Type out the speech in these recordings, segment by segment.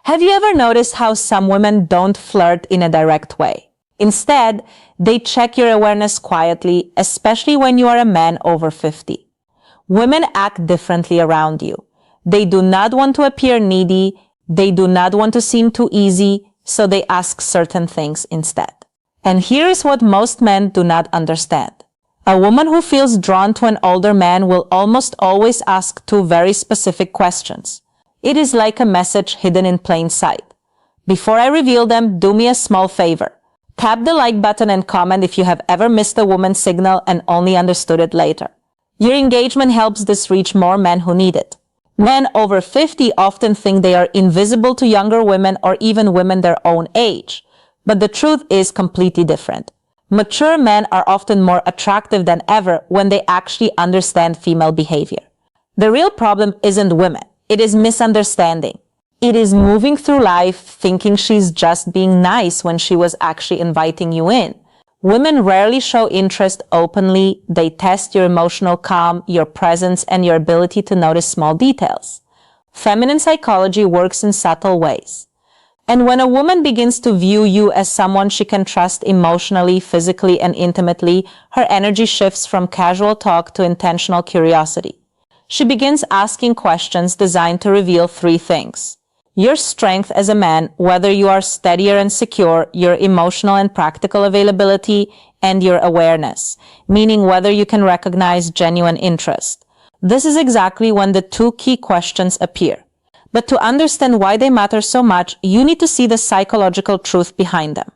Have you ever noticed how some women don't flirt in a direct way? Instead, they check your awareness quietly, especially when you are a man over 50. Women act differently around you. They do not want to appear needy. They do not want to seem too easy, so they ask certain things instead. And here is what most men do not understand. A woman who feels drawn to an older man will almost always ask two very specific questions. It is like a message hidden in plain sight. Before I reveal them, do me a small favor. Tap the like button and comment if you have ever missed a woman's signal and only understood it later. Your engagement helps this reach more men who need it. Men over 50 often think they are invisible to younger women or even women their own age. But the truth is completely different. Mature men are often more attractive than ever when they actually understand female behavior. The real problem isn't women. It is misunderstanding. It is moving through life thinking she's just being nice when she was actually inviting you in. Women rarely show interest openly. They test your emotional calm, your presence, and your ability to notice small details. Feminine psychology works in subtle ways. And when a woman begins to view you as someone she can trust emotionally, physically, and intimately, her energy shifts from casual talk to intentional curiosity. She begins asking questions designed to reveal three things: your strength as a man, whether you are steadier and secure, your emotional and practical availability, and your awareness, meaning whether you can recognize genuine interest. This is exactly when the two key questions appear. But to understand why they matter so much, you need to see the psychological truth behind them.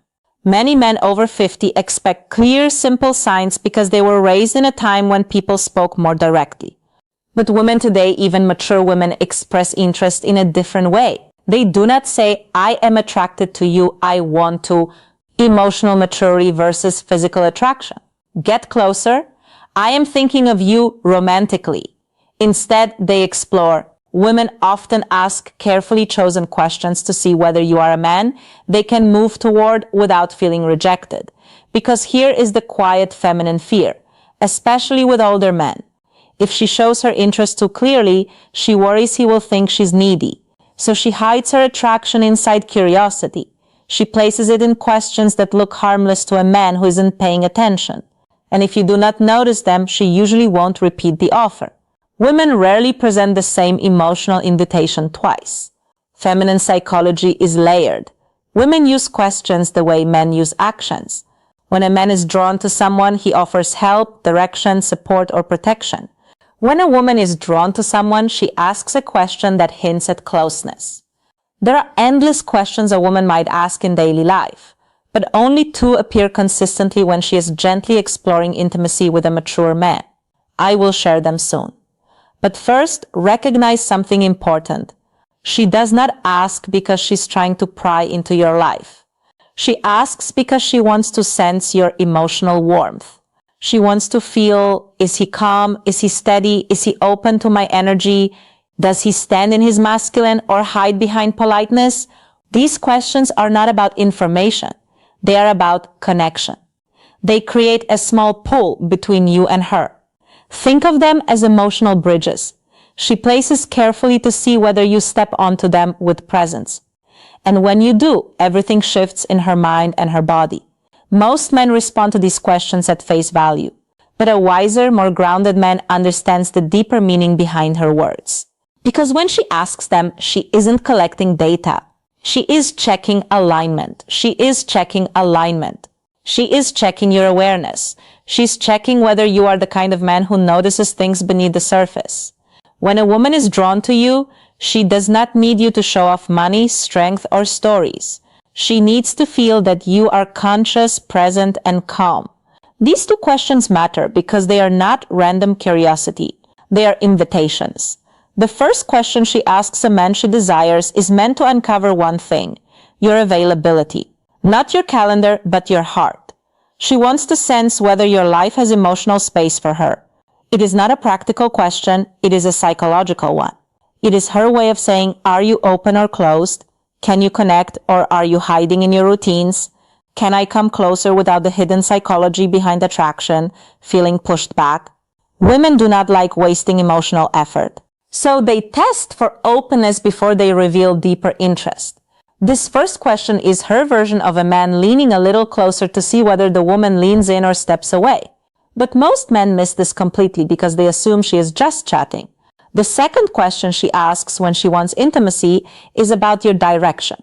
Many men over 50 expect clear, simple signs because they were raised in a time when people spoke more directly. But women today, even mature women, express interest in a different way. They do not say, I am attracted to you, I want to. Emotional maturity versus physical attraction. Get closer. I am thinking of you romantically. Instead, they explore. Women often ask carefully chosen questions to see whether you are a man they can move toward without feeling rejected. Because here is the quiet feminine fear, especially with older men. If she shows her interest too clearly, she worries he will think she's needy. So she hides her attraction inside curiosity. She places it in questions that look harmless to a man who isn't paying attention. And if you do not notice them, she usually won't repeat the offer. Women rarely present the same emotional invitation twice. Feminine psychology is layered. Women use questions the way men use actions. When a man is drawn to someone, he offers help, direction, support, or protection. When a woman is drawn to someone, she asks a question that hints at closeness. There are endless questions a woman might ask in daily life, but only two appear consistently when she is gently exploring intimacy with a mature man. I will share them soon. But first, recognize something important. She does not ask because she's trying to pry into your life. She asks because she wants to sense your emotional warmth. She wants to feel, is he calm? Is he steady? Is he open to my energy? Does he stand in his masculine or hide behind politeness? These questions are not about information. They are about connection. They create a small pull between you and her. Think of them as emotional bridges. She places carefully to see whether you step onto them with presence. And when you do, everything shifts in her mind and her body. Most men respond to these questions at face value, but a wiser, more grounded man understands the deeper meaning behind her words. Because when she asks them, she isn't collecting data. She is checking alignment. She is checking alignment. She is checking your awareness. She's checking whether you are the kind of man who notices things beneath the surface. When a woman is drawn to you, she does not need you to show off money, strength, or stories. She needs to feel that you are conscious, present, and calm. These two questions matter because they are not random curiosity. They are invitations. The first question she asks a man she desires is meant to uncover one thing: your availability. Not your calendar, but your heart. She wants to sense whether your life has emotional space for her. It is not a practical question, it is a psychological one. It is her way of saying, are you open or closed? Can you connect, or are you hiding in your routines? Can I come closer without the hidden psychology behind attraction, feeling pushed back? Women do not like wasting emotional effort. So they test for openness before they reveal deeper interest. This first question is her version of a man leaning a little closer to see whether the woman leans in or steps away. But most men miss this completely because they assume she is just chatting. The second question she asks when she wants intimacy is about your direction.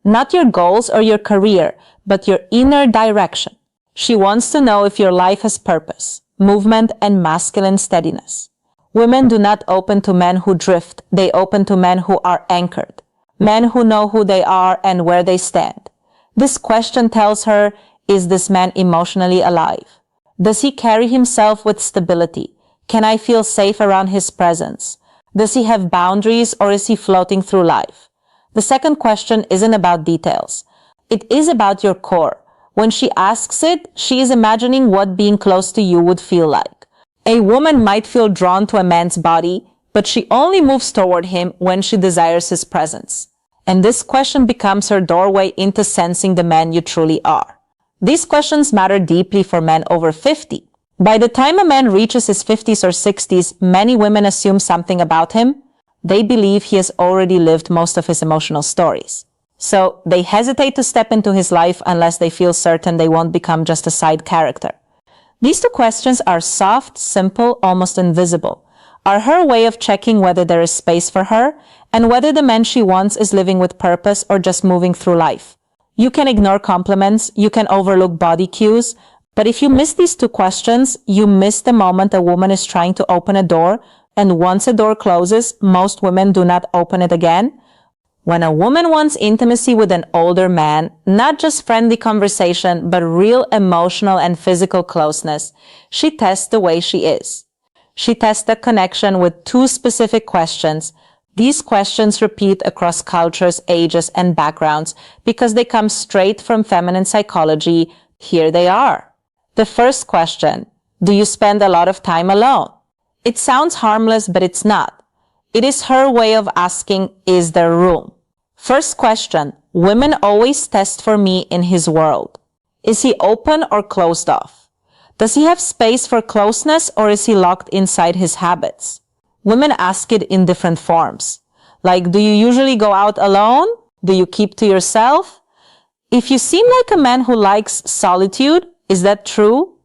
Not your goals or your career, but your inner direction. She wants to know if your life has purpose, movement, and masculine steadiness. Women do not open to men who drift. They open to men who are anchored. Men who know who they are and where they stand. This question tells her, is this man emotionally alive? Does he carry himself with stability? Can I feel safe around his presence? Does he have boundaries or is he floating through life? The second question isn't about details. It is about your core. When she asks it, she is imagining what being close to you would feel like. A woman might feel drawn to a man's body, but she only moves toward him when she desires his presence. And this question becomes her doorway into sensing the man you truly are. These questions matter deeply for men over 50. By the time a man reaches his 50s or 60s, many women assume something about him. They believe he has already lived most of his emotional stories. So they hesitate to step into his life unless they feel certain they won't become just a side character. These two questions are soft, simple, almost invisible, are her way of checking whether there is space for her and whether the man she wants is living with purpose or just moving through life. You can ignore compliments, you can overlook body cues, but if you miss these two questions, you miss the moment a woman is trying to open a door, and once a door closes, most women do not open it again. When a woman wants intimacy with an older man, not just friendly conversation, but real emotional and physical closeness, she tests the way she is. She tests the connection with two specific questions. These questions repeat across cultures, ages, and backgrounds because they come straight from feminine psychology. Here they are. The first question, do you spend a lot of time alone? It sounds harmless, but it's not. It is her way of asking, is there room? First question, women always test for me in his world. Is he open or closed off? Does he have space for closeness or is he locked inside his habits? Women ask it in different forms. Like, do you usually go out alone? Do you keep to yourself? If you seem like a man who likes solitude, is that true?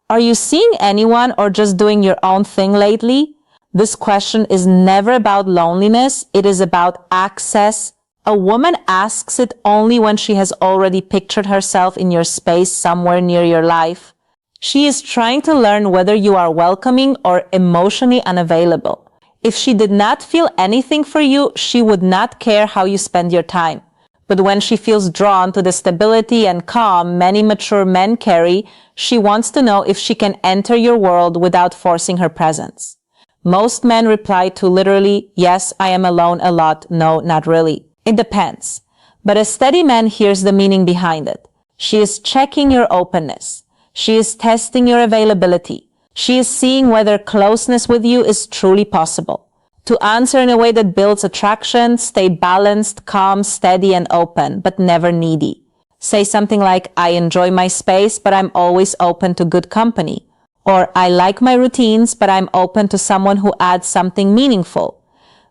Are you seeing anyone or just doing your own thing lately? This question is never about loneliness. It is about access. A woman asks it only when she has already pictured herself in your space somewhere near your life. She is trying to learn whether you are welcoming or emotionally unavailable. If she did not feel anything for you, she would not care how you spend your time. But when she feels drawn to the stability and calm many mature men carry, she wants to know if she can enter your world without forcing her presence. Most men reply to literally, yes, I am alone a lot, no, not really. It depends. But a steady man hears the meaning behind it. She is checking your openness. She is testing your availability. She is seeing whether closeness with you is truly possible. To answer in a way that builds attraction, stay balanced, calm, steady, and open, but never needy. Say something like, I enjoy my space, but I'm always open to good company. Or, I like my routines, but I'm open to someone who adds something meaningful.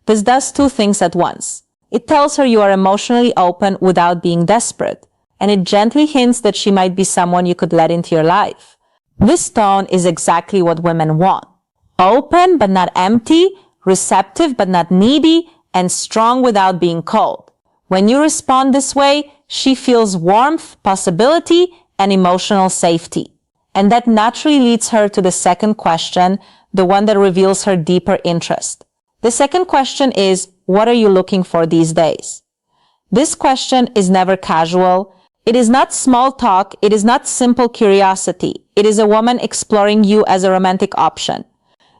This does two things at once. It tells her you are emotionally open without being desperate, and it gently hints that she might be someone you could let into your life. This tone is exactly what women want. Open but not empty, receptive but not needy, and strong without being cold. When you respond this way, she feels warmth, possibility, and emotional safety. And that naturally leads her to the second question, the one that reveals her deeper interest. The second question is, what are you looking for these days? This question is never casual. It is not small talk. It is not simple curiosity. It is a woman exploring you as a romantic option.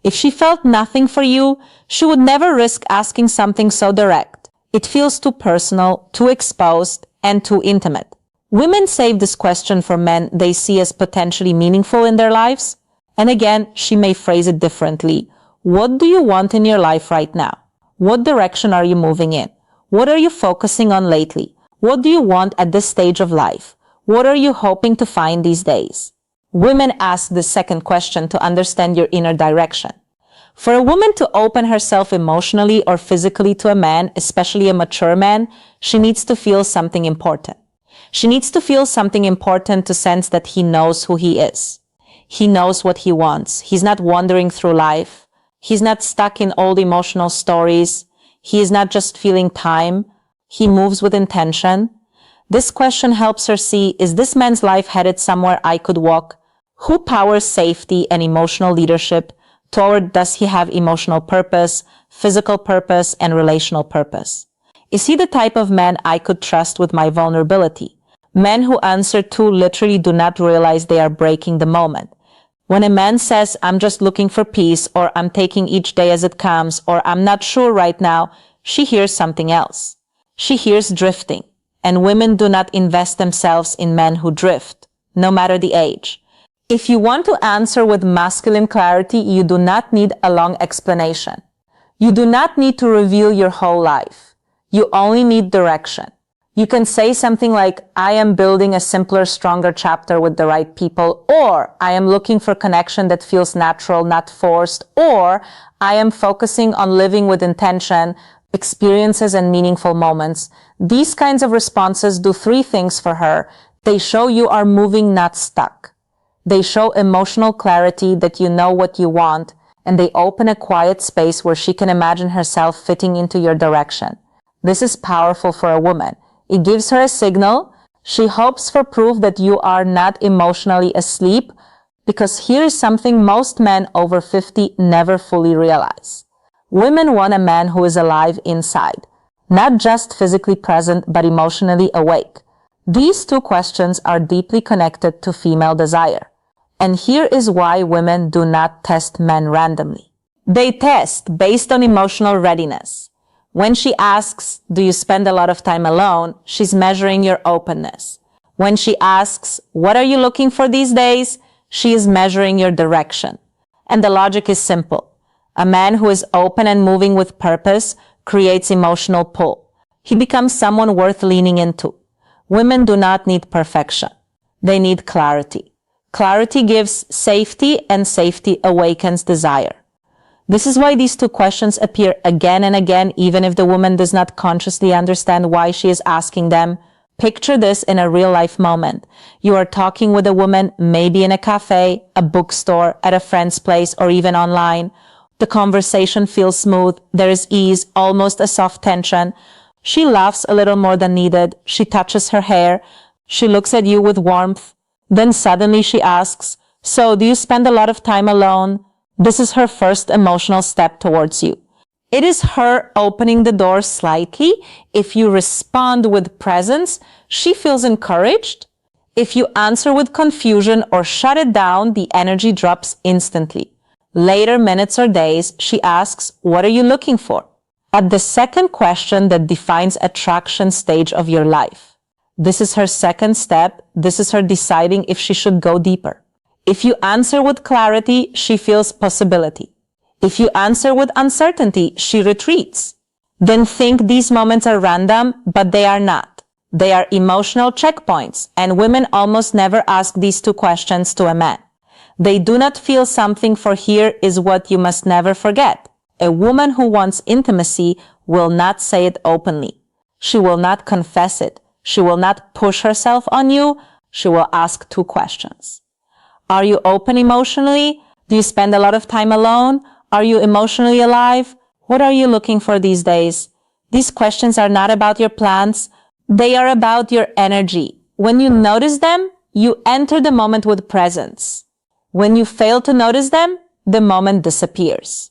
If she felt nothing for you, she would never risk asking something so direct. It feels too personal, too exposed, and too intimate. Women save this question for men they see as potentially meaningful in their lives. And again, she may phrase it differently. What do you want in your life right now? What direction are you moving in? What are you focusing on lately? What do you want at this stage of life? What are you hoping to find these days? Women ask this second question to understand your inner direction. For a woman to open herself emotionally or physically to a man, especially a mature man, she needs to feel something important. She needs to feel something important to sense that he knows who he is. He knows what he wants. He's not wandering through life. He's not stuck in old emotional stories. He is not just feeling time. He moves with intention. This question helps her see, is this man's life headed somewhere I could walk? Who powers safety and emotional leadership? Or does he have emotional purpose, physical purpose, and relational purpose? Is he the type of man I could trust with my vulnerability? Men who answer to literally do not realize they are breaking the moment. When a man says, I'm just looking for peace, or I'm taking each day as it comes, or I'm not sure right now, she hears something else. She hears drifting. And women do not invest themselves in men who drift, no matter the age. If you want to answer with masculine clarity, you do not need a long explanation. You do not need to reveal your whole life. You only need direction. You can say something like, I am building a simpler, stronger chapter with the right people, or I am looking for connection that feels natural, not forced, or I am focusing on living with intention, experiences and meaningful moments. These kinds of responses do three things for her. They show you are moving, not stuck. They show emotional clarity that you know what you want, and they open a quiet space where she can imagine herself fitting into your direction. This is powerful for a woman. It gives her a signal. She hopes for proof that you are not emotionally asleep, because here is something most men over 50 never fully realize. Women want a man who is alive inside, not just physically present, but emotionally awake. These two questions are deeply connected to female desire. And here is why women do not test men randomly. They test based on emotional readiness. When she asks, do you spend a lot of time alone? She's measuring your openness. When she asks, what are you looking for these days? She is measuring your direction. And the logic is simple. A man who is open and moving with purpose creates emotional pull. He becomes someone worth leaning into. Women do not need perfection. They need clarity. Clarity gives safety, and safety awakens desire. This is why these two questions appear again and again, even if the woman does not consciously understand why she is asking them. Picture this in a real-life moment. You are talking with a woman, maybe in a cafe, a bookstore, at a friend's place, or even online. The conversation feels smooth. There is ease, almost a soft tension. She laughs a little more than needed. She touches her hair. She looks at you with warmth. Then suddenly she asks, so do you spend a lot of time alone? This is her first emotional step towards you. It is her opening the door slightly. If you respond with presence, she feels encouraged. If you answer with confusion or shut it down, the energy drops instantly. Later, minutes or days, she asks, what are you looking for? At the second question that defines attraction stage of your life. This is her second step. This is her deciding if she should go deeper. If you answer with clarity, she feels possibility. If you answer with uncertainty, she retreats. Then think these moments are random, but they are not. They are emotional checkpoints, and women almost never ask these two questions to a man. They do not feel something, for here is what you must never forget. A woman who wants intimacy will not say it openly. She will not confess it. She will not push herself on you. She will ask two questions. Are you open emotionally? Do you spend a lot of time alone? Are you emotionally alive? What are you looking for these days? These questions are not about your plans. They are about your energy. When you notice them, you enter the moment with presence. When you fail to notice them, the moment disappears.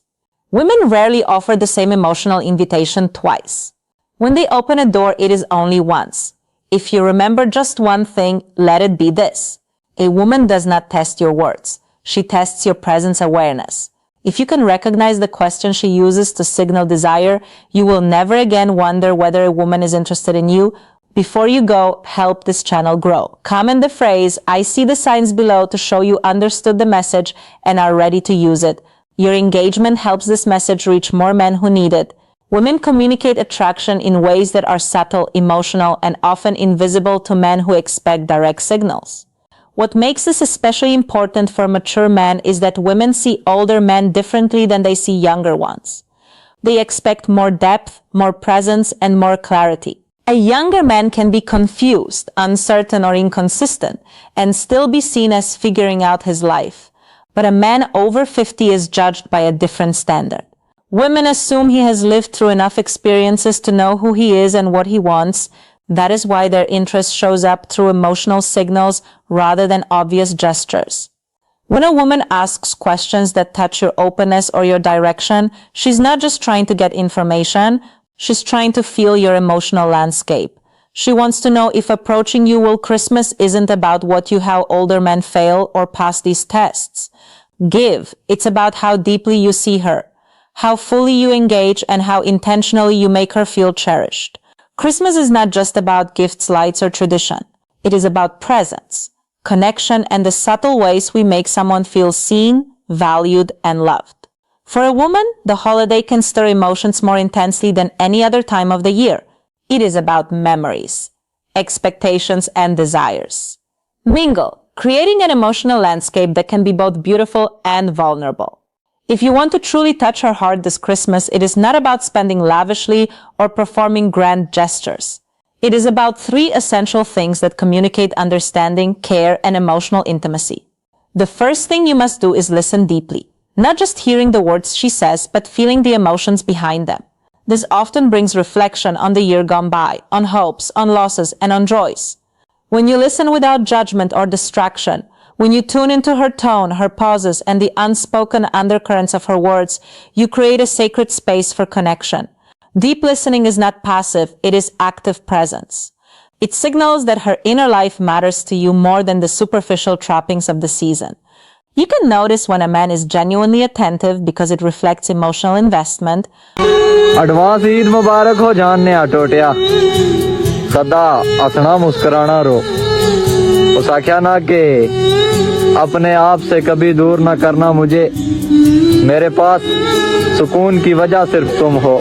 Women rarely offer the same emotional invitation twice. When they open a door, it is only once. If you remember just one thing, let it be this. A woman does not test your words. She tests your presence awareness. If you can recognize the question she uses to signal desire, you will never again wonder whether a woman is interested in you. Before you go, help this channel grow. Comment the phrase, I see the signs below, to show you understood the message and are ready to use it. Your engagement helps this message reach more men who need it. Women communicate attraction in ways that are subtle, emotional, and often invisible to men who expect direct signals. What makes this especially important for mature men is that women see older men differently than they see younger ones. They expect more depth, more presence, and more clarity. A younger man can be confused, uncertain, or inconsistent, and still be seen as figuring out his life. But a man over 50 is judged by a different standard. Women assume he has lived through enough experiences to know who he is and what he wants. That is why their interest shows up through emotional signals rather than obvious gestures. When a woman asks questions that touch your openness or your direction, she's not just trying to get information, she's trying to feel your emotional landscape. She wants to know if approaching you while Christmas isn't about what you how older men fail or pass these tests. Give. It's about how deeply you see her, how fully you engage, and how intentionally you make her feel cherished. Christmas is not just about gifts, lights, or tradition. It is about presence, connection, and the subtle ways we make someone feel seen, valued, and loved. For a woman, the holiday can stir emotions more intensely than any other time of the year. It is about memories, expectations, and desires. Mingle, creating an emotional landscape that can be both beautiful and vulnerable. If you want to truly touch her heart this Christmas, it is not about spending lavishly or performing grand gestures. It is about 3 essential things that communicate understanding, care, and emotional intimacy. The first thing you must do is listen deeply, not just hearing the words she says, but feeling the emotions behind them. This often brings reflection on the year gone by, on hopes, on losses, and on joys. When you listen without judgment or distraction, when you tune into her tone, her pauses, and the unspoken undercurrents of her words, you create a sacred space for connection. Deep listening is not passive, it is active presence. It signals that her inner life matters to you more than the superficial trappings of the season. You can notice when a man is genuinely attentive because it reflects emotional investment. Advance Eid मुबारक हो जानने टोटिया सदा हंसना मुस्कुराना रो उस आख्या ना के अपने आप से कभी दूर ना करना मुझे मेरे पास सुकून की वजह सिर्फ तुम हो